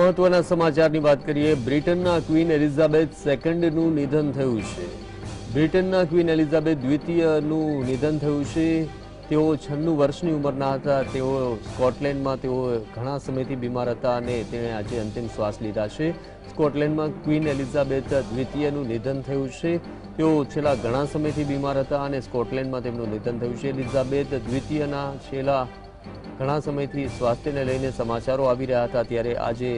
મહત્વના સમાચારની વાત કરીએ। બ્રિટનના ક્વીન એલિઝાબેથ સેકન્ડનું નિધન થયું છે। બ્રિટનના ક્વીન એલિઝાબેથ દ્વિતીયનું નિધન થયું છે। તેઓ 96 વર્ષની ઉંમરના હતા। તેઓ સ્કોટલેન્ડમાં ઘણા સમયથી બીમાર હતા અને તેણે આજે અંતિમ શ્વાસ લીધા છે। સ્કોટલેન્ડમાં ક્વીન એલિઝાબેથ દ્વિતીયનું નિધન થયું છે। તેઓ છેલ્લા ઘણા સમયથી બીમાર હતા અને સ્કોટલેન્ડમાં તેમનું નિધન થયું છે। એલિઝાબેથ દ્વિતીયના છેલ્લા ઘણા સમયથી સ્વાસ્થ્યને લઈને સમાચારો આવી રહ્યા હતા, ત્યારે આજે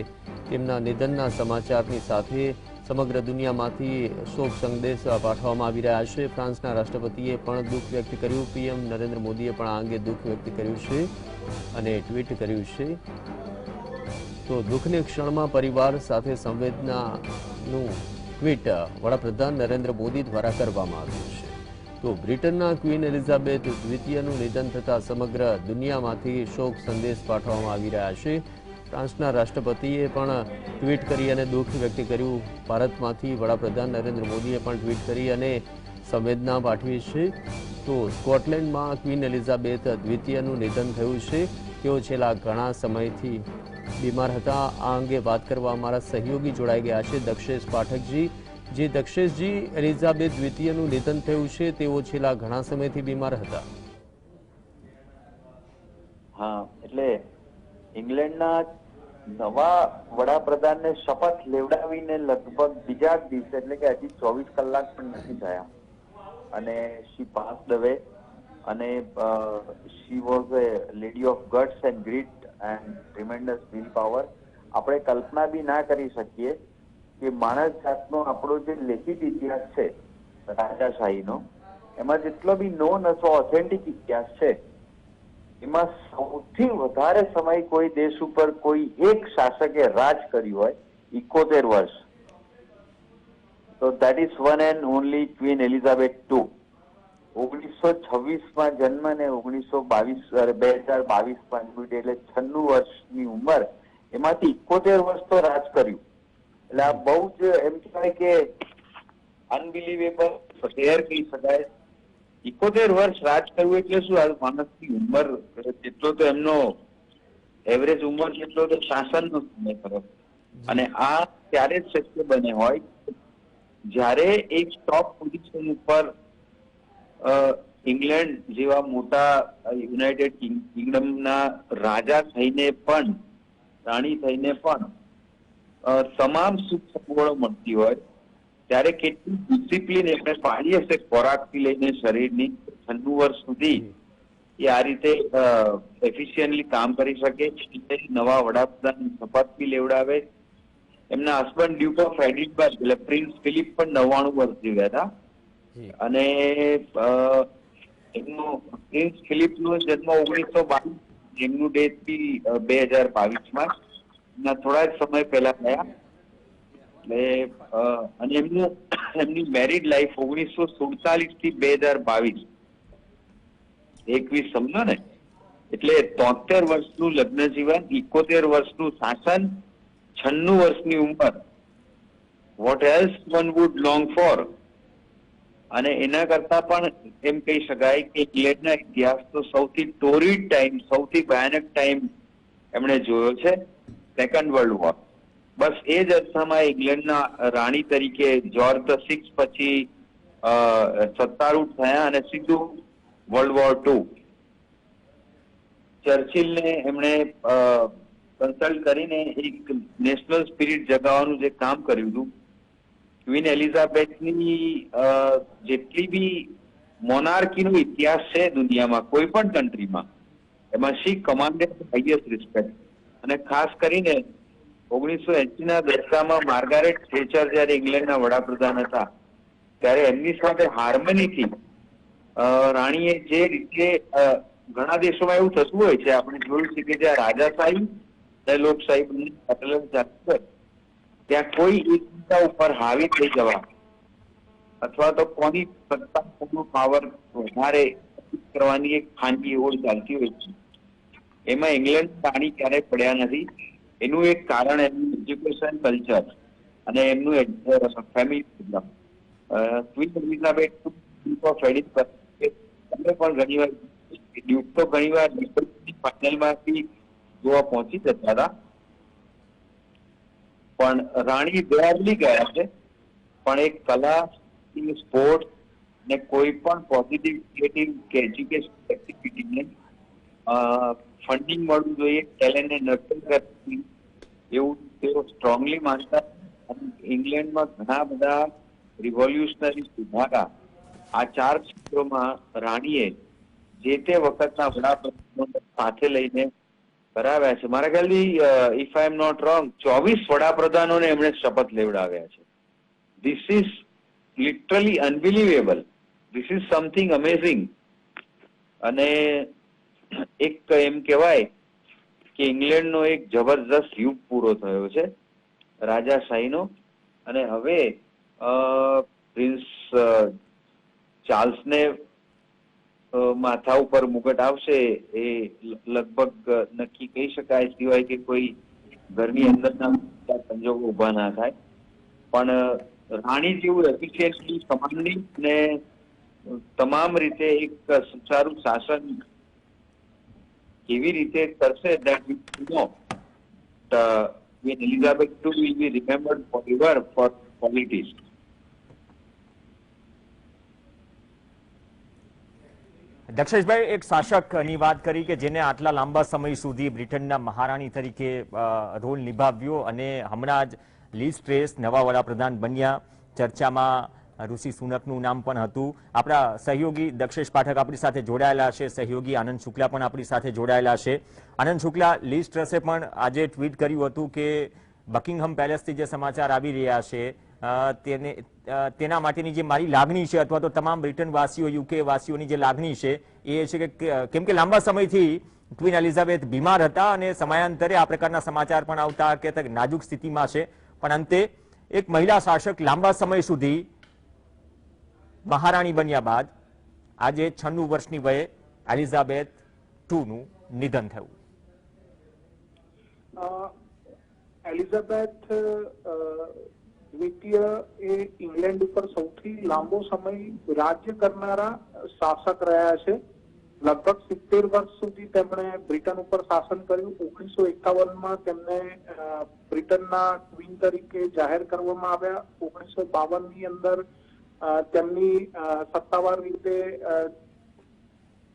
તેમના નિધનના સમાચારની સાથે સમગ્ર દુનિયામાંથી શોક સંદેશ પાઠવવામાં આવી રહ્યા છે। ફ્રાન્સના રાષ્ટ્રપતિએ પણ દુઃખ વ્યક્ત કર્યું। પીએમ નરેન્દ્ર મોદીએ પણ આ અંગે દુઃખ વ્યક્ત કર્યું છે અને ટ્વીટ કર્યું છે। તો દુઃખની ક્ષણમાં પરિવાર સાથે સંવેદનાનું ટ્વીટ વડાપ્રધાન નરેન્દ્ર મોદી દ્વારા કરવામાં આવ્યું છે। તો બ્રિટનના ક્વીન એલિઝાબેથ દ્વિતીયનું નિધન થતાં સમગ્ર દુનિયામાંથી શોક સંદેશ પાઠવવામાં આવી રહ્યા છે। ફ્રાન્સના રાષ્ટ્રપતિએ પણ ટ્વીટ કરી અને દુઃખ વ્યક્ત કર્યું। ભારતમાંથી વડાપ્રધાન નરેન્દ્ર મોદીએ પણ ટ્વીટ કરી અને સંવેદના પાઠવી છે। તો સ્કોટલેન્ડમાં ક્વીન એલિઝાબેથ દ્વિતીયનું નિધન થયું છે। તેઓ છેલ્લા ઘણા સમયથી બીમાર હતા। આ અંગે વાત કરવા અમારા સહયોગી જોડાઈ ગયા છે, દક્ષેશ પાઠકજી। જે દક્ષેશજી, એલિઝાબેથ દ્વિતીયનું નિધન થયું છે, તેઓ છેલ્લા ઘણા સમયથી બીમાર હતા। હા, એટલે ઇંગ્લેન્ડના નવા વડાપ્રધાનને શપથ લેવડાવીને લગભગ બીજા જ દિવસે, એટલે કે હજી 24 કલાક પણ નથી થયા અને શી પાસ્ડ અવે અને she was a lady of guts and grit and tremendous will power. આપણે કલ્પના બી ના કરી શકીએ કે માણસ જાતનો આપણો જે લેખિત ઇતિહાસ છે રાજાશાહીનો, એમાં જેટલો બી નોન અથવા ઓથેન્ટિક ઇતિહાસ છે, એમાં સૌથી વધારે સમય કોઈ દેશ ઉપર કોઈ એક શાસકે રાજ કર્યું હોય 71 વર્ષ, તો that is one and only queen Elizabeth II। 1926માં જન્મ ને 2022માં મૃત્યુ, એટલે 96 વર્ષની ઉંમર, એમાંથી 71 વર્ષ તો રાજ કર્યું। એટલે આ બહુ જ એમ કહેવાય કે અનબિલીવેબલ રેર કહી શકાય। 71 વર્ષ રાજ કરવું એટલે શું? આ માણસની ઉંમર જેટલો તો એમનો એવરેજ ઉંમર જેટલો તો શાસનનો સમય ખરો, અને આ ત્યારે જ શક્ય બને હોય જ્યારે એક ટોપ પોઝિશન ઉપર ઇંગ્લેન્ડ જેવા મોટા યુનાઇટેડ કિંગડમના રાજા થઈને પણ, રાણી થઈને પણ તમામ સુખ સગવડો મળતી હોય, ત્યારે કેટલી ડિસિપ્લિન એમને પાડી હશે ખોરાકથી લઈને શરીરની, 96 વર્ષ સુધી એ આ રીતે એફિશિયન્ટલી કામ કરી શકે। નવા વડાપ્રધાન શપથ બી લેવડાવે। એમના હસબન્ડ ડ્યુક ઓફ એડિનબર્ગ એટલે પ્રિન્સ ફિલિપ પણ 99 વર્ષ જીવ્યા હતા અને એમનો પ્રિન્સ ફિલિપનો જન્મ 1922, એમનું ડેથ બી 2022માં, થોડા જ સમય પહેલા થયા। એટલે અને એમની મેરિડ લાઈફ 1947 થી 2022, 21 સમજો ને, એટલે 73 વર્ષનું લગ્ન જીવન, 71 વર્ષનું શાસન, 96 વર્ષની ઉંમર, what else one would long for. અને એના કરતા પણ એમ કહી શકાય કે ઇંગ્લેન્ડના ઇતિહાસનો સૌથી ટોરીડ ટાઈમ, સૌથી ભયાનક ટાઈમ એમણે જોયો છે, સેકન્ડ વર્લ્ડ વોર। બસ એ જ અરસામાં ઇંગ્લેન્ડના રાણી તરીકે જ્યોર્જ VI પછી સત્તારૂઢ થયા અને સીધું વર્લ્ડ વોર II। ચર્ચિલને એમણે કન્સલ્ટ કરીને એક નેશનલ સ્પિરિટ જગાવવાનું જે કામ કર્યું હતું, ક્વીન એલિઝાબેથની જેટલી બી મોનાર્કીનો ઇતિહાસ છે દુનિયામાં કોઈ પણ કન્ટ્રીમાં, એમાં શી કમાન્ડેડ હાઈએસ્ટ રિસ્પેક્ટ। અને ખાસ કરીને 1980ના દશકામાં માર્ગારેટ થેચર જ્યારે ઇંગ્લેન્ડના વડાપ્રધાન હતા, ત્યારે એમની સાથે હાર્મનીથી રાણીએ જે રીતે, ઘણા દેશોમાં એવું થતું હોય છે, આપણે જોયું છે કે જ્યાં રાજાશાહી અને લોકશાહી બંને ત્યાં કોઈ એકબીજા ઉપર હાવી થઈ જવા અથવા તો કોની સત્તા પાવર વધારે કરવાની એક ખાનગી હોડ ચાલતી હોય છે, એમાં ઇંગ્લેન્ડ રાણી ક્યારેય પડ્યા નથી। એનું એક કારણ એમનું એજ્યુકેશન કલ્ચર અને એમનું family programme. Queen Elizabeth of Edinburgh તમે પણ ઘણીવાર ડ્યુક તો ઘણીવાર ફાઇનલમાંથી જોવા પહોંચી જતા હતા, પણ રાણી રેરલી ગયા છે. પણ એક કલા, સ્પોર્ટ ને કોઈ પણ પોઝિટિવ ક્રિએટિવ કે એજ્યુકેશન એક્ટિવિટીને ફંડિંગ મળવું જોઈએ, ટેલેન્ટને નર્ચર કરવી, એવું તેઓ સ્ટ્રોંગલી માનતા. ઇંગ્લેન્ડમાં ઘણા બધા રિવોલ્યુશનરી સુધારા આ 4 ક્ષેત્રોમાં રાણીએ જે તે વખતના વડાપ્રધાનો સાથે લઈને કરાવ્યા છે. મારા ખ્યાલથી if I am not wrong 24 વડાપ્રધાનોને એમણે શપથ લેવડાવ્યા છે. This is literally unbelievable. This is something amazing. અને એક એમ કહેવાય કે ઇંગ્લેન્ડનો એક જબરદસ્ત યુગ પૂરો થયો છે રાજાશાહીનો. અને હવે પ્રિન્સ ચાર્લ્સને માથા ઉપર મુગટ આવશે એ લગભગ નક્કી કહી શકાય, સિવાય કે કોઈ ઘરની અંદરના સંજોગો ઉભા ના થાય. પણ રાણી જેવું એફિશિયન્ટલી કમાન્ડિંગ ને તમામ રીતે એક સુચારું શાસન કેવી રીતે કરશે that we know. Queen Elizabeth II will be remembered forever for qualities. Daksheshbhai, એક શાસકની વાત કરી કે જેને આટલા લાંબા સમય સુધી બ્રિટનના મહારાણી તરીકે રોલ નિભાવ્યો અને હમણાં જ લીઝ ટ્રેસ નવા વડાપ્રધાન બન્યા. ચર્ચામાં ઋષિ સુનકનું નામ પણ હતું. આપણા સહયોગી દક્ષેશ પાઠક આપણી સાથે જોડાયેલા છે, સહયોગી આનંદ શુક્લા પણ આપણી સાથે જોડાયેલા છે. આનંદ શુક્લા, લીઝ ટ્રસે પણ આજે ટ્વીટ કર્યું હતું કે બકિંગહામ પેલેસથી જે સમાચાર આવી રહ્યા છે તેના માટેની જે મારી લાગણી છે, અથવા તો તમામ બ્રિટન વાસીઓ, યુકે વાસીઓની જે લાગણી છે એ છે કે કેમ કે લાંબા સમયથી ક્વીન એલિઝાબેથ બીમાર હતા અને સમયાંતરે આ પ્રકારના સમાચાર પણ આવતા કે નાજુક સ્થિતિમાં છે, પણ અંતે એક મહિલા શાસક લાંબા સમય સુધી મહારાણી બન્યા બાદ આજે 96 વર્ષની વયે એલિઝાબેથ II નું નિધન થયું. એલિઝાબેથ દ્વિતીય એ ઇંગ્લેન્ડ ઉપર સૌથી લાંબો સમય રાજ્ય કરનારા શાસક રહ્યા છે. લગભગ 70 વર્ષ સુધી તેમણે બ્રિટન ઉપર શાસન કર્યું. 1951માં તેમને બ્રિટનના ક્વીન તરીકે જાહેર કરવામાં આવ્યા. 1952ની અંદર તેમની સત્તાવાર રીતે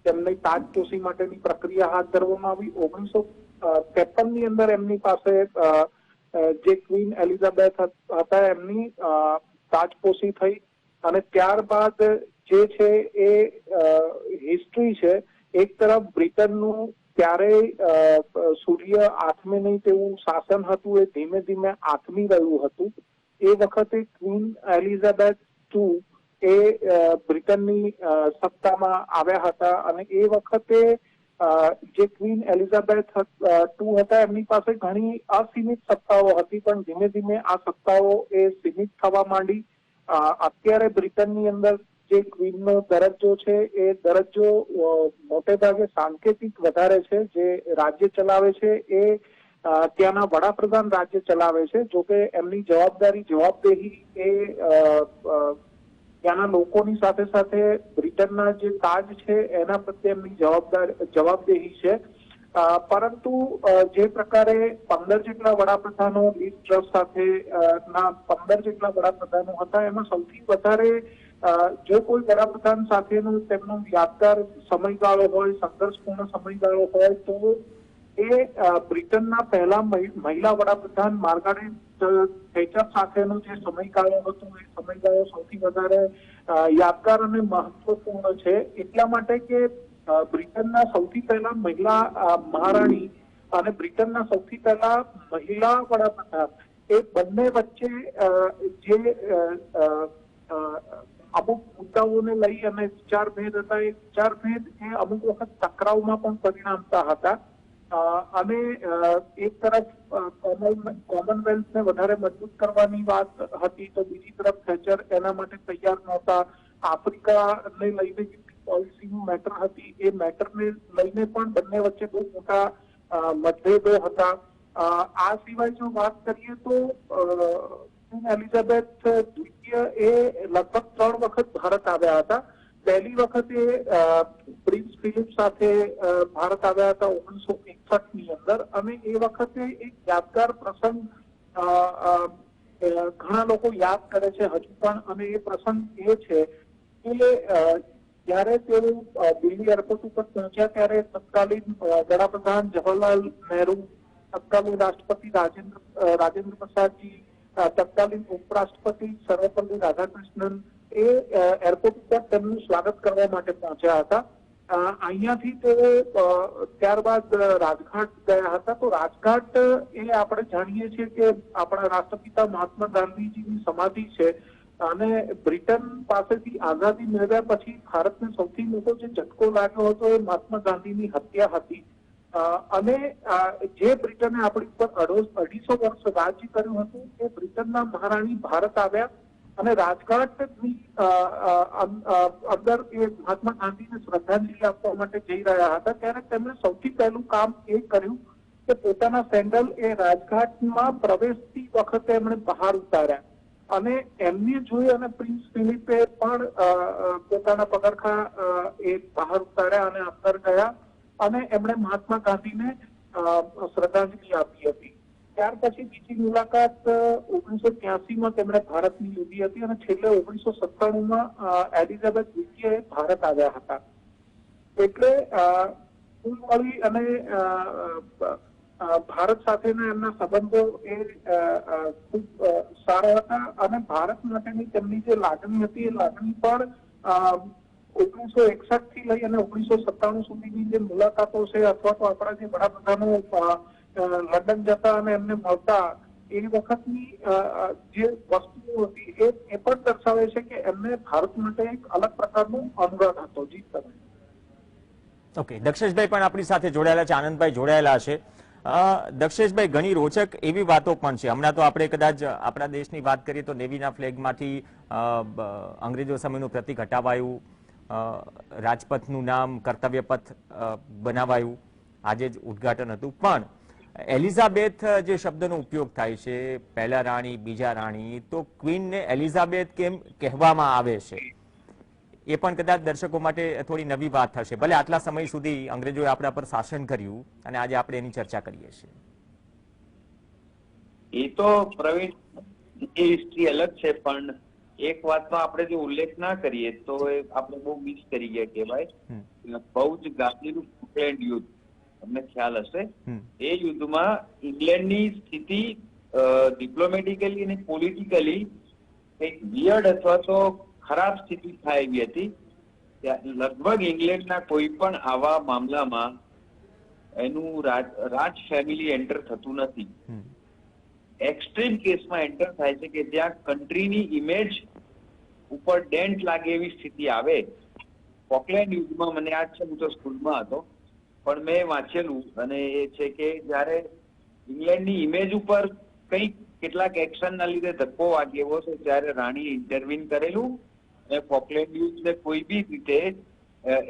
તેમને તાજપોશી માટેની પ્રક્રિયા હાથ ધરવામાં આવી. 1953ની અંદર એમની પાસે જે ક્વીન એલિઝાબેથ હતા એમની તાજપોશી થઈ અને ત્યારબાદ જે છે એ હિસ્ટ્રી છે. એક તરફ બ્રિટનનું ક્યારેય સૂર્ય આથમે નહીં તેવું શાસન હતું, એ ધીમે ધીમે આથમી રહ્યું હતું. એ વખતે ક્વીન એલિઝાબેથ II એ બ્રિટનની સત્તામાં આવ્યા હતા અને એ વખતે જે ક્વીન એલિઝાબેથ II હતા એમની પાસે ઘણી અસીમિત સત્તાઓ હતી, પણ ધીમે ધીમે આ સત્તાઓ એ સીમિત થવા માંડી. અત્યારે બ્રિટનની અંદર જે ક્વીનનો દરજ્જો છે એ દરજ્જો મોટે ભાગે સાંકેતિક વધારે છે. જે રાજ્ય ચલાવે છે એ ત્યાંના વડાપ્રધાન રાજ્ય ચલાવે છે. જોકે એમની જવાબદેહી એ ત્યાંના લોકોની સાથે સાથે બ્રિટનના જે તાજ છે એના પ્રત્યે એમની જવાબદેહી છે. પરંતુ જે પ્રકારે 15 જેટલા વડાપ્રધાનો લીઝ ટ્રસ સાથે ના 15 જેટલા વડાપ્રધાનો હતા, એમાં સૌથી વધારે જો કોઈ વડાપ્રધાન સાથેનો તેમનો યાદગાર સમયગાળો હોય, સંઘર્ષપૂર્ણ સમયગાળો હોય, તો એ બ્રિટનના પહેલા મહિલા વડાપ્રધાન માર્ગારેટ થેચર સાથેનો જે સમયગાળો હતો એ સમયગાળો સૌથી વધારે યાદગાર અને મહત્વપૂર્ણ છે. એટલા માટે કે બ્રિટનના સૌથી પહેલા મહિલા મહારાણી અને બ્રિટનના સૌથી પહેલા મહિલા વડાપ્રધાન એ બંને વચ્ચે જે અમુક મુદ્દાઓને લઈ અને વિચારભેદ હતા, એ વિચારભેદ એ અમુક વખત ટકરાવમાં પણ પરિણમતા હતા. અને એક તરફ કોમનવેલ્થને વધારે મજબૂત કરવાની વાત હતી, તો બીજી તરફ થેચર એના માટે તૈયાર નહોતા. આફ્રિકાને લઈને પોલિસીનું મેટર હતી, એ મેટરને લઈને પણ બંને વચ્ચે બહુ મોટા મતભેદો હતા. આ સિવાય જો વાત કરીએ તો એલિઝાબેથ દ્વિતીય એ લગભગ 3 વખત ભારત આવ્યા હતા. પહેલી વખતે પ્રિન્સ ફિલિપ સાથે ભારત આવ્યા હતા 1961ની અંદર, અને એ વખતે એક યાદગાર પ્રસંગ ઘણા લોકો યાદ કરે છે હજુ પણ, અને એ પ્રસંગ એ છે કે જ્યારે તેઓ દિલ્હી એરપોર્ટ ઉપર પહોંચ્યા ત્યારે તત્કાલીન વડાપ્રધાન જવાહરલાલ નહેરુ, તત્કાલીન રાષ્ટ્રપતિ રાજેન્દ્ર પ્રસાદજી, તત્કાલીન ઉપરાષ્ટ્રપતિ સર્વપલ્લી રાધાકૃષ્ણન એ એરપોર્ટ ઉપર તેમનું સ્વાગત કરવા માટે પહોંચ્યા હતા. અહીંયાથી તેઓ ત્યારબાદ રાજઘાટ ગયા હતા. તો રાજઘાટ એ આપણે જાણીએ છીએ કે આપણા રાષ્ટ્રપિતા મહાત્મા ગાંધીજીની સમાધિ છે, અને બ્રિટન પાસેથી આઝાદી મેળવ્યા પછી ભારતને સૌથી મોટો જે ઝટકો લાગ્યો હતો એ મહાત્મા ગાંધીની હત્યા હતી. અને જે બ્રિટને આપણી ઉપર 250 વર્ષ રાજ્ય કર્યું હતું, એ બ્રિટનના મહારાણી ભારત આવ્યા અને રાજઘાટની અંદર એ મહાત્મા ગાંધીને શ્રદ્ધાંજલિ આપવા માટે જઈ રહ્યા હતા. ત્યારે તેમણે સૌથી પહેલું કામ એ કર્યું કે પોતાના સેન્ડલ એ રાજઘાટમાં પ્રવેશતી વખતે એમણે બહાર ઉતાર્યા, અને એમને જોઈ અને પ્રિન્સ ફિલિપે પણ પોતાના પગરખા એ બહાર ઉતાર્યા અને અંદર ગયા, અને એમણે મહાત્મા ગાંધીને શ્રદ્ધાંજલિ આપી હતી. ત્યાર પછી બીજી મુલાકાત 1983માં તેમણે ભારતની લીધી હતી, અને છેલ્લે 1997માં એલિઝાબેથ દ્વિતીય ભારત આવ્યા હતા. એટલે કુલ મળી અને ભારત સાથેના એમના સંબંધો એ ખૂબ સારા હતા, અને ભારત માટેની તેમની જે લાગણી હતી એ લાગણી પણ 1961 થી લઈ અને 1997 સુધીની જે મુલાકાતો છે, અથવા તો આપણા જે વડાપ્રધાનો લંડન જતા અને એમને મળતા એ વખતની જે વસ્તુઓ હતી એ પણ દર્શાવે છે કે એમને ભારત માટે એક અલગ પ્રકારનો અનુરાગ હતો. જી તમે. ઓકે, દક્ષેશભાઈ પણ આપણી સાથે જોડાયેલા છે, આનંદભાઈ જોડાયેલા છે. દક્ષેશભાઈ, ઘણી રોચક એવી વાતો પણ છે. હમણાં તો આપણે કદાચ આપણા દેશની વાત કરીએ તો નેવીના ફ્લેગમાંથી અંગ્રેજો સમયનું પ્રતિક હટાવાયું, રાજપથનું નામ કર્તવ્યપથ બનાવાયું, આજે જ ઉદ્ઘાટન હતું. પણ એલિઝાબેથ જે શબ્દનો ઉપયોગ થાય છે, પહેલા રાણી, બીજા રાણી, તો ક્વીનને એલિઝાબેથ કેમ કહેવામાં આવે છે એ પણ કદાચ દર્શકો માટે થોડી નવી વાત થશે. ભલે આટલા સમય સુધી અંગ્રેજોએ આપણા પર શાસન કર્યું અને આજે આપણે એની ચર્ચા કરીએ છીએ. એ તો પ્રવીણ, એ હિસ્ટ્રી અલગ છે, પણ એક વાતનો આપણે જો ઉલ્લેખ ના કરીએ તો આપણે બહુ મિસ કરી ગયા કે ભાઈ બહુ જ ગાંધીનું ફોકલેન્ડ યુદ્ધ, તમને ખ્યાલ હશે, એ યુદ્ધમાં ઇંગ્લેન્ડની સ્થિતિ ડિપ્લોમેટિકલી અને પોલિટિકલી એક વિયર્ડ અથવા તો ખરાબ સ્થિતિ થાય એવી હતી. લગભગ ઇંગ્લેન્ડના કોઈ પણ આવા મામલામાં એનું રાજ ફેમિલી એન્ટર થતું નથી. એક્સ્ટ્રીમ કેસમાં એન્ટર થાય છે કે જ્યાં કન્ટ્રીની ઇમેજ ઉપર ડેન્ટ લાગે એવી સ્થિતિ આવે. ફોકલેન્ડ યુદ્ધમાં મને યાદ છે, હું તો સ્કૂલમાં હતો, પણ મેં વાંચેલું, અને એ છે કે જયારે ઇંગ્લેન્ડની ઇમેજ ઉપર કંઈક કેટલાક એક્શનના લીધે ધક્કો વાગ્યો છે, ત્યારે રાણીએ ઇન્ટરવીન કરેલું અને ફોકલેન્ડ યુદ્ધને કોઈ બી રીતે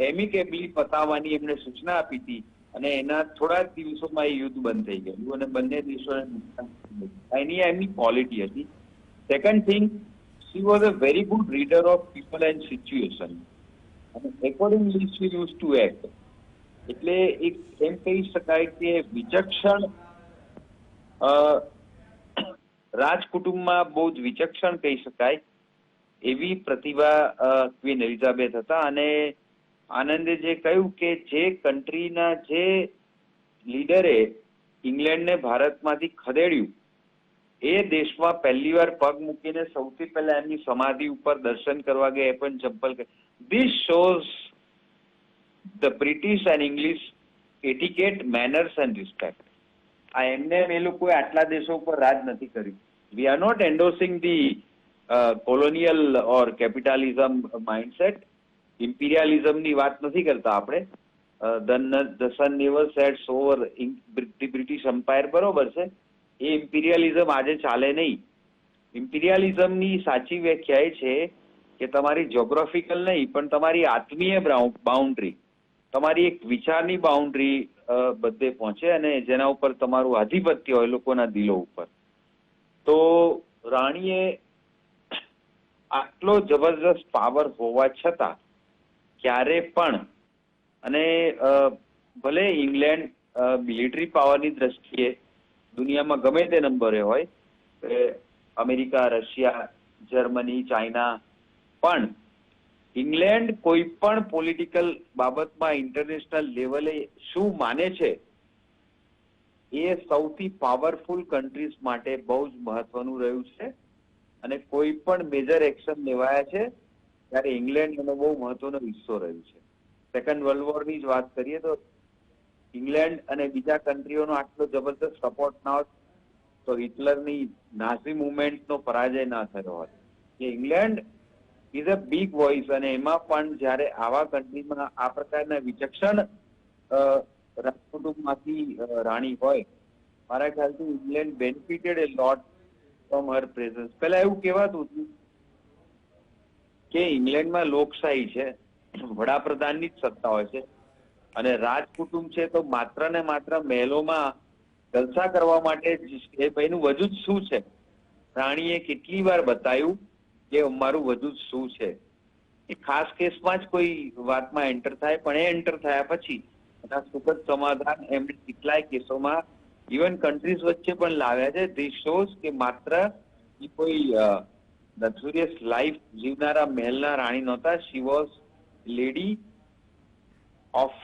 એમિકેબલી પતાવવાની એમને સૂચના આપી હતી, અને એના થોડા દિવસોમાં એ યુદ્ધ બંધ થઈ ગયું અને બંને દેશોને એમની ક્વોલિટી હતી. Second thing, she was a very good reader of people and situation, અને accordingly she use to act. એટલે એક એમ કહી શકાય કે વિચક્ષણ, રાજકુટુંબમાં બહુ જ વિચક્ષણ કહી શકાય એવી પ્રતિભા ક્વીન એલિઝાબેથ હતા. અને આનંદે જે કહ્યું કે જે કન્ટ્રીના જે લીડરે ઇંગ્લેન્ડને ભારતમાંથી ખદેડ્યું એ દેશમાં પહેલી વાર પગ મૂકીને સૌથી પહેલા એમની સમાધિ ઉપર દર્શન કરવા ગયા, એ પણ ચંપલ. This shows the British and English etiquette, manners and respect. આ એમને એ લોકોએ આટલા દેશો ઉપર રાજ નથી કર્યું. We are not endorsing the colonial or capitalism mindset. ઇમ્પિરિયાલિઝમની વાત નથી કરતા આપણે. The sun never sets over the British empire, બરોબર છે, એ ઇમ્પિરિયાલિઝમ આજે ચાલે નહીં. ઇમ્પિરિયાલિઝમની સાચી વ્યાખ્યા એ છે કે તમારી જ્યોગ્રાફિકલ નહીં, પણ તમારી આત્મીય બાઉન્ડ્રી, તમારી એક વિચારની બાઉન્ડ્રી બધે પહોંચે, અને જેના ઉપર તમારું આધિપત્ય હોય લોકોના દિલો ઉપર. તો રાણીએ આટલો જબરજસ્ત પાવર હોવા છતાં ક્યારે પણ, અને ભલે ઇંગ્લેન્ડ મિલિટરી પાવરની દ્રષ્ટિએ દુનિયામાં ગમે તે નંબરે હોય, કે અમેરિકા, રશિયા, જર્મની, ચાઇના, પણ ઇંગ્લેન્ડ કોઈ પણ પોલિટિકલ બાબતમાં ઇન્ટરનેશનલ લેવલે શું માને છે એ સૌથી પાવરફુલ કન્ટ્રીઝ માટે બહુ જ મહત્વનું રહ્યું છે. અને કોઈ પણ મેજર એક્શન લેવાયા છે ત્યારે ઇંગ્લેન્ડ એનો બહુ મહત્વનો હિસ્સો રહ્યું છે. સેકન્ડ વર્લ્ડ વોરની જ વાત કરીએ તો ઇંગ્લેન્ડ અને બીજા કન્ટ્રીઓનો આટલો જબરદસ્ત સપોર્ટ ના હોત તો હિટલરની નાઝી મુવમેન્ટનો પરાજય ના થયો હોત. કે England is a big voice, અને એમાં પણ જયારે આવા કન્ટ્રીમાં આ પ્રકારના વિચક્ષણ રાજકુટુંબમાંથી રાણી હોય, મારા ખ્યાલથી England benefited A lot from her presence. પેલા એવું કહેવાતું હતું કે ઇંગ્લેન્ડમાં લોકશાહી છે, વડાપ્રધાનની જ સત્તા હોય છે, અને રાજકુટુંબ છે તો માત્ર ને માત્ર મહેલોમાં જલસા કરવા માટે એ ભાઈનું વજૂદ શું છે. રાણીએ કેટલી વાર બતાવ્યું કે અમારું વજૂદ શું છે. એ ખાસ કેસમાં જ કોઈ વાતમાં એન્ટર થાય, પણ એ એન્ટર થયા પછી એના સુખદ સમાધાન એમણે કેટલાય કેસોમાં ઇવન કન્ટ્રીઝ વચ્ચે પણ લાવ્યા છે. ધીસ શોઝ કે માત્ર એ કોઈ લક્ઝુરિયસ લાઈફ જીવનારા મહેલના રાણી નહોતા. She was lady of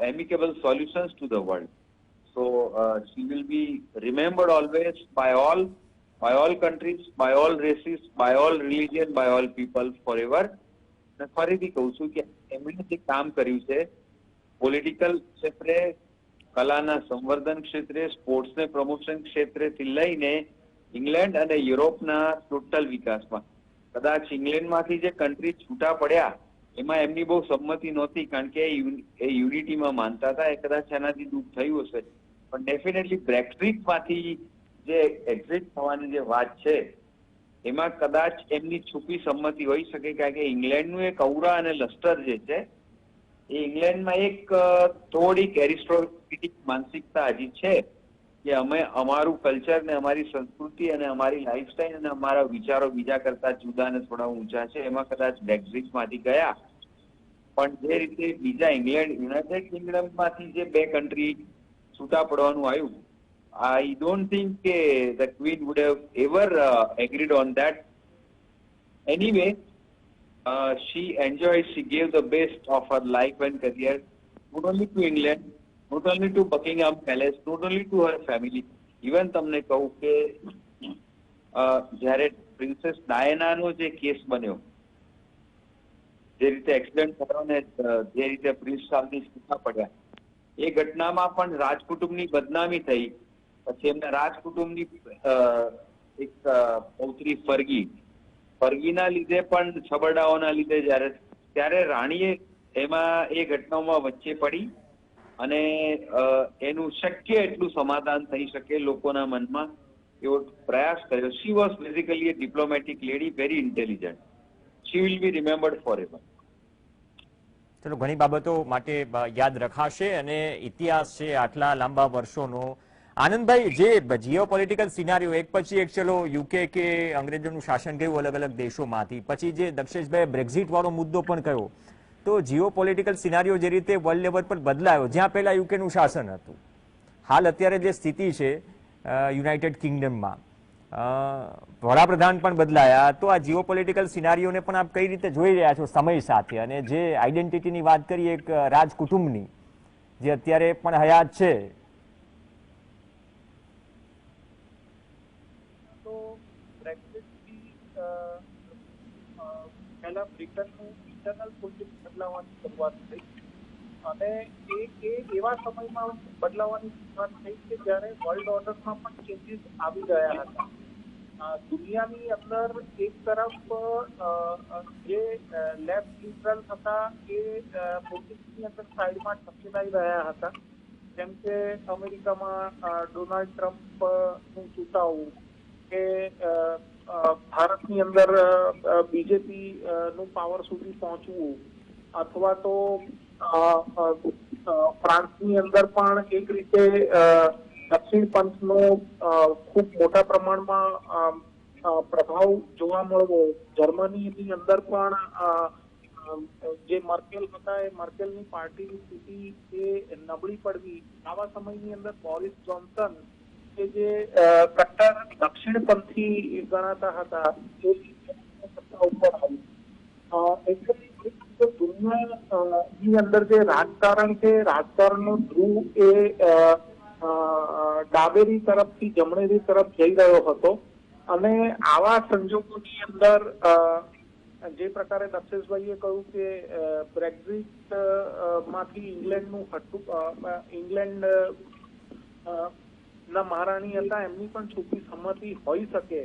amicable solutions to the world. So she will be remembered always by all countries, by all races, by all religion, by all people forever. અને ફરીથી કહું છું કે એમણે જે કામ કર્યું છે પોલિટિકલ ક્ષેત્રે, કલાના સંવર્ધન ક્ષેત્રે, સ્પોર્ટ્સને પ્રમોશન ક્ષેત્રેથી લઈને ઇંગ્લેન્ડ અને યુરોપના ટોટલ વિકાસમાં, કદાચ ઇંગ્લેન્ડમાંથી જે કન્ટ્રી છૂટા પડ્યા એમાં એમની બહુ સંમતિ નહોતી, કારણ કે એ યુનિટીમાં માનતા હતા. એ કદાચ એનાથી દુઃખ થયું હશે, પણ ડેફિનેટલી બ્રેક્ઝિટમાંથી જે એક્ઝિટ થવાની જે વાત છે એમાં કદાચ એમની છુપી સંમતિ હોઈ શકે, કારણ કે ઇંગ્લેન્ડનું એક ઔરા અને લસ્ટર જે છે એ ઇંગ્લેન્ડમાં એક થોડીક એરિસ્ટોક્રેટિક માનસિકતા હજી છે કે અમે અમારું કલ્ચર ને અમારી સંસ્કૃતિ અને અમારી લાઈફસ્ટાઈલ અને અમારા વિચારો બીજા કરતા જુદા અને થોડા ઊંચા છે. એમાં કદાચ બ્રેક્ઝિટમાંથી ગયા, પણ જે રીતે બીજા ઇંગ્લેન્ડ, યુનાઇટેડ કિંગડમમાંથી જે બે કન્ટ્રી છૂટા પડવાનું આવ્યું, I don't think the Queen would have ever agreed on that. Anyway, she enjoyed, she gave the best of her life and career, not only to England, not only to Buckingham Palace, not only to her family. Even તમને કહું કે જ્યારે princess ડાયનાનો જે case બન્યો, જે રીતે accident થયો ને જે રીતે પ્રિન્સ ચાર્લ્સની છૂટા પડ્યા, એ ઘટનામાં પણ રાજકુટુંબની બદનામી થઈ. પછી એમના રાજકુટુંબની એક પૌત્રી ફર્ગીના લીધે પણ છબરડાઓના લીધે ત્યારે રાણીએ એમાં એ ઘટનાઓમાં વચ્ચે પડી અને એનું શક્ય એટલું સમાધાન થઈ શકે લોકોના મનમાં એવો પ્રયાસ કર્યો. She was basically a diplomatic lady, very intelligent. She will be remembered for ever. ચલો, ઘણી બાબતો માટે યાદ રખાશે અને ઇતિહાસ છે આટલા લાંબા વર્ષોનો. આનંદભાઈ, જે જીઓ પોલિટિકલ સિનારીઓ એક પછી એક, ચલો યુકે કે અંગ્રેજોનું શાસન ગયું અલગ અલગ દેશોમાંથી, પછી જે દક્ષેશભાઈ બ્રેક્ઝિટ વાળો મુદ્દો પણ કયો, તો જીઓ પોલિટિકલ સિનારીઓ જે રીતે વર્લ્ડ લેવલ પર બદલાયો, જ્યાં પહેલા યુકેનું શાસન હતું, હાલ અત્યારે જે સ્થિતિ છે યુનાઇટેડ કિંગડમમાં, વડાપ્રધાન પણ બદલાયા, તો આ જીઓ પોલિટિકલ સિનારીઓને પણ આપ કઈ રીતે જોઈ રહ્યા છો સમય સાથે? અને જે આઈડેન્ટિટીની વાત કરીએ એક રાજકુટુંબની, જે અત્યારે પણ હયાત છે, પહેલા બ્રિટનનું ઇન્ટરનલ પોલિટિક્સ બદલાવાની શરૂઆત થઈ, અને એ એવા સમયમાં બદલાવાની શરૂઆત થઈ કે જ્યારે વર્લ્ડ ઓર્ડરમાં પણ ચેન્જીસ આવી ગયા હતા. દુનિયાની અંદર એક તરફ જે લેફ્ટ લિબરલ હતા એ પોલિટિક્સની અંદર સાઈડમાં ઠકેલાઈ રહ્યા હતા, જેમ કે અમેરિકામાં ડોનાલ્ડ ટ્રમ્પનું ચૂંટાવું, કે ભારતની અંદર બીજેપી નું પાવર સુધી પહોંચવું, અથવા તો ફ્રાન્સની અંદર પણ એક રીતે દક્ષિણ પંથનો ખૂબ મોટા પ્રમાણમાં પ્રભાવ જોવા મળવો, જર્મનીની અંદર પણ જે મર્કેલ હતા એ મર્કેલની પાર્ટીની સ્થિતિ એ નબળી પડવી, આવા સમયની અંદર બોરિસ જોન્સન કે જે કટ્ટર દક્ષિણપંથી ગણાતા હતા એ સત્તા ઉપર આવી. એટલે દુનિયાની અંદર જે રાજકારણ છે, રાજકારણનો ધ્રુવ એ ડાબેરી તરફથી જમણેરી તરફ જઈ રહ્યો હતો અને આવા સંજોગોની અંદર જે પ્રકારે દક્ષેશભાઈએ કહ્યું કે બ્રેક્ઝિટ માંથી ઇંગ્લેન્ડ ના મહારાણી હતા, એમની પણ છૂટી સંમતિ હોઈ શકે.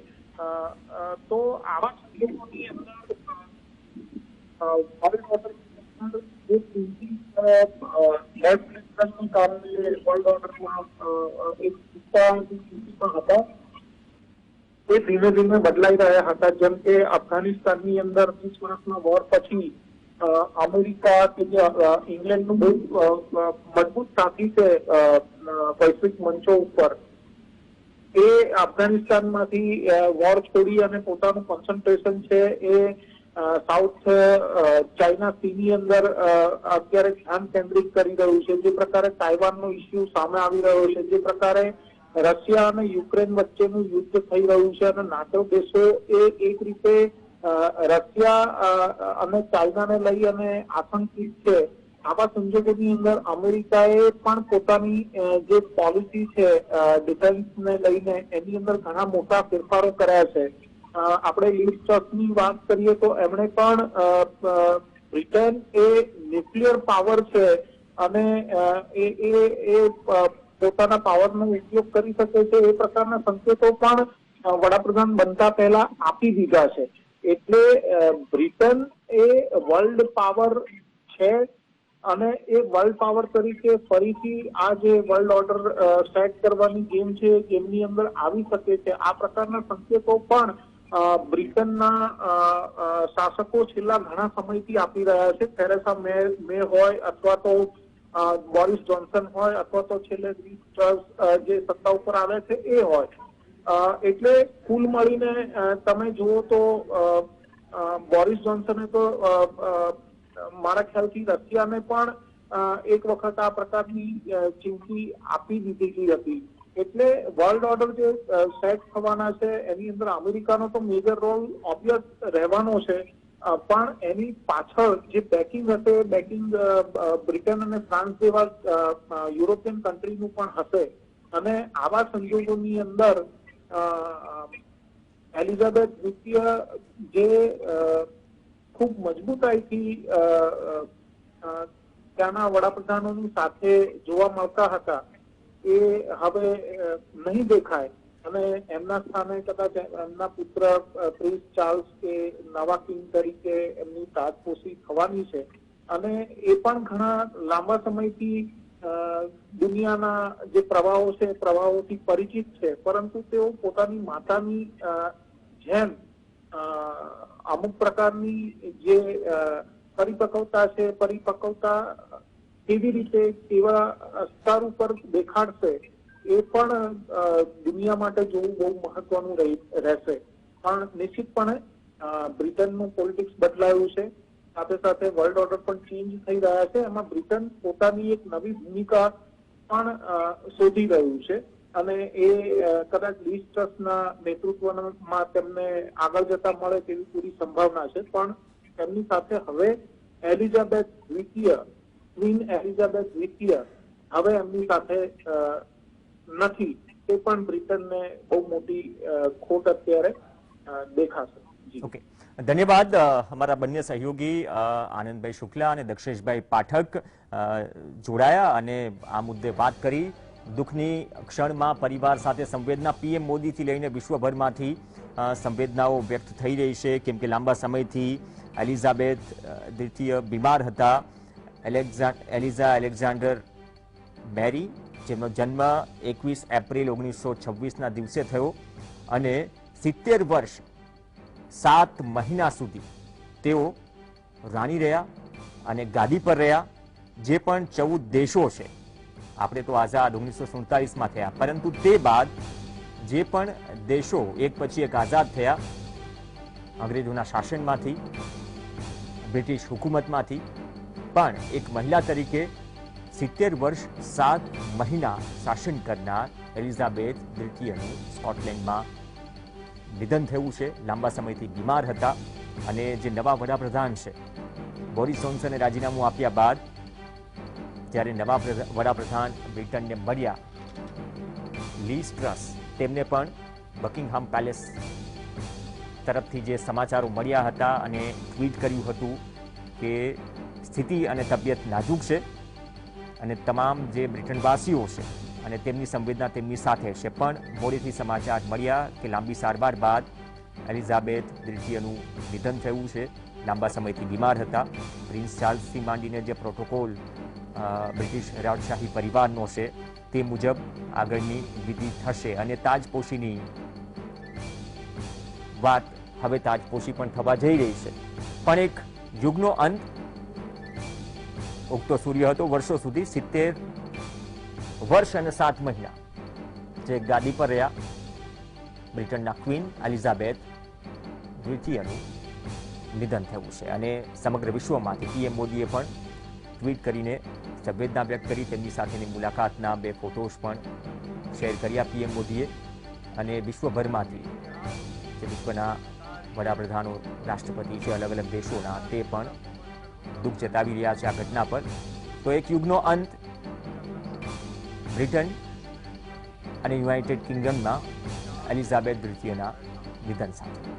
તો આવા સંજોગોની અંદર કારણે વર્લ્ડ ઓર્ડરમાં એક હતા એ ધીમે ધીમે બદલાઈ રહ્યા હતા. જેમ કે અફઘાનિસ્તાનની અંદર 20 વર્ષના વોર પછી અમેરિકા કે જે ઇંગ્લેન્ડનું બહુ મજબૂત સાથી છે વૈશ્વિક મંચો ઉપર, એ અફઘાનિસ્તાનમાંથી વોર છોડી અને પોતાનું કોન્સન્ટ્રેશન છે એ સાઉથ ચાઇના સીની અંદર અત્યારે ધ્યાન કેન્દ્રિત કરી રહ્યું છે. જે પ્રકારે તાઇવાનનો ઇસ્યુ સામે આવી રહ્યો છે, જે પ્રકારે રશિયા અને યુક્રેન વચ્ચેનું યુદ્ધ થઈ રહ્યું છે અને નાટો દેશો એ એક રીતે રશિયા અને ચાઇનાને લઈ અને આતંકિત છે. આવા સંજોગોની અંદર અમેરિકાએ પણ પોતાની જે પોલિસી છે ડિફેન્સને લઈને એની અંદર ઘણા મોટા ફેરફારો કર્યા છે. આપણે લીઝ ટ્રસ્ટની વાત કરીએ તો એમણે પણ બ્રિટન એ ન્યુક્લિયર પાવર છે અને એ પોતાના પાવરનો ઉપયોગ કરી શકે છે એ પ્રકારના સંકેતો પણ વડાપ્રધાન બનતા પહેલા આપી દીધા છે. એટલે બ્રિટન એ વર્લ્ડ પાવર છે અને એ વર્લ્ડ પાવર તરીકે ફરીથી આ જે વર્લ્ડ ઓર્ડર સેટ કરવાની ગેમ છે એમની અંદર આવી શકે છે. આ પ્રકારના સંકેતો પણ બ્રિટનના શાસકો છેલ્લા ઘણા સમયથી આપી રહ્યા છે. થેરેસા મે હોય અથવા તો બોરિસ જોન્સન હોય અથવા તો છેલ્લે લીઝ ટ્રસ જે સત્તા ઉપર આવે છે એ હોય. એટલે કુલ મળીને તમે જુઓ તો બોરિસ જોન્સને તો મારા ખ્યાલથી રશિયાને પણ એક વખત આ પ્રકારની ચીમકી આપી દીધેલી હતી. એટલે વર્લ્ડ ઓર્ડર જે સેટ થવાના છે એની અંદર અમેરિકાનો તો મેજર રોલ ઓબ્વિયસ રહેવાનો છે, પણ એની પાછળ જે બેકિંગ હશે બેકિંગ બ્રિટન અને ફ્રાન્સ જેવા યુરોપિયન કન્ટ્રીનું પણ હશે. અને આવા સંજોગોની અંદર એલિઝાબેથ દ્વિતીય જે ખૂબ મજબૂતાઈથી ત્યાંના વડાપ્રધાનોની સાથે જોવા મળતા હતા એ હવે નહીં દેખાય અને એમના સ્થાને કદાચ એમના પુત્ર પ્રિન્સ ચાર્લ્સ કે નવા કિંગ તરીકે એમની તાજપોશી થવાની છે. અને એ પણ ઘણા લાંબા સમયથી દુનિયાના જે પ્રવાહો છે પ્રવાહોથી પરિચિત છે, પરંતુ તેઓ પોતાની માતાની જેમ અમુક પ્રકારની જે પરિપક્વતા છે પરિપક્વતા કેવી રીતે કેવા સ્તર ઉપર દેખાડશે એ પણ દુનિયા માટે જોવું બહુ મહત્વનું રહેશે. પણ નિશ્ચિતપણે બ્રિટનનું પોલિટિક્સ બદલાયું છે, સાથે સાથે વર્લ્ડ ઓર્ડર પણ ચેન્જ થઈ રહ્યા છે. એમાં બ્રિટન પોતાની એક નવી ભૂમિકા પણ શોધી રહ્યું છે અને એ કદાચ લીઝ ટ્રસ્ટના નેતૃત્વમાં તેમને આગળ જતા મળે તેવી પૂરી સંભાવના છે. પણ તેમની સાથે હવે એલિઝાબેથ દ્વિતીય ક્વીન એલિઝાબેથ દ્વિતીય હવે એમની સાથે નથી. તે પણ બ્રિટનને બહુ મોટી ખોટ અત્યારે દેખાશે. ઓકે, ધન્યવાદ અમારા બંને સહયોગી આનંદભાઈ શુક્લા અને દક્ષેશભાઈ પાઠક જોડાયા અને આ મુદ્દે વાત કરી. દુઃખની ક્ષણમાં પરિવાર સાથે સંવેદના પીએમ મોદીથી લઈને વિશ્વભરમાંથી સંવેદનાઓ વ્યક્ત થઈ રહી છે, કેમ કે લાંબા સમયથી એલિઝાબેથ દ્વિતીય બીમાર હતા. એલિઝા એલેક્ઝાન્ડર બેરી, જેમનો જન્મ 21 એપ્રિલ 1926ના દિવસે થયો અને 70 વર્ષ 7 મહિના સુધી તેઓ રાણી રહ્યા અને ગાદી પર રહ્યા. જે પણ 14 દેશો છે, આપણે તો આઝાદ 1947માં થયા, પરંતુ તે બાદ જે પણ દેશો એક પછી એક આઝાદ થયા અંગ્રેજોના શાસનમાંથી, બ્રિટિશ હુકુમતમાંથી, પણ એક મહિલા તરીકે 70 વર્ષ 7 મહિના શાસન કરનાર એલિઝાબેથ દ્વિતીયનું સ્કોટલેન્ડમાં નિધન થયું છે. લાંબા સમયથી બીમાર હતા અને જે નવા વડાપ્રધાન છે બોરિસ જોન્સને રાજીનામું આપ્યા બાદ જ્યારે નવા વડાપ્રધાન બ્રિટનને મળ્યા લીઝ ટ્રસ, તેમને પણ બકિંગહામ પેલેસ તરફથી જે સમાચારો મળ્યા હતા અને ટ્વીટ કર્યું હતું કે સ્થિતિ અને તબિયત નાજુક છે અને તમામ જે બ્રિટનવાસીઓ છે અને તેમની સંવેદના તેમની સાથે છે. પણ મોડેથી સમાચાર મળ્યા કે લાંબી સારવાર બાદ એલિઝાબેથ દ્વિતીયનું નિધન થયું છે. લાંબા સમયથી બીમાર હતા. પ્રિન્સ ચાર્લ્સથી માંડીને જે પ્રોટોકોલ બ્રિટિશ રાજશાહી પરિવારનો છે તે મુજબ આગળની વિધિ થશે અને તાજપોશીની વાત હવે તાજપોશી પણ થવા જઈ રહી છે. પણ એક યુગનો અંત. ઉગતો સૂર્ય હતો. વર્ષો સુધી 70 વર્ષ અને 7 મહિના જે ગાદી પર રહ્યા બ્રિટનના ક્વીન એલિઝાબેથ દ્વિતીયનું નિધન થયું છે અને સમગ્ર વિશ્વમાંથી પીએમ મોદીએ પણ ટ્વીટ કરીને સંવેદના વ્યક્ત કરી. તેમની સાથેની મુલાકાતના 2 ફોટોસ પણ શેર કર્યા પીએમ મોદીએ અને વિશ્વભરમાંથી જે વિશ્વના વડાપ્રધાનો, રાષ્ટ્રપતિ છે અલગ અલગ દેશોના, તે પણ દુઃખ જતાવી રહ્યા છે આ ઘટના પર. તો એક યુગનો અંત બ્રિટન અને યુનાઇટેડ કિંગડમના એલિઝાબેથ દ્વિતીયના નિધન સાથે.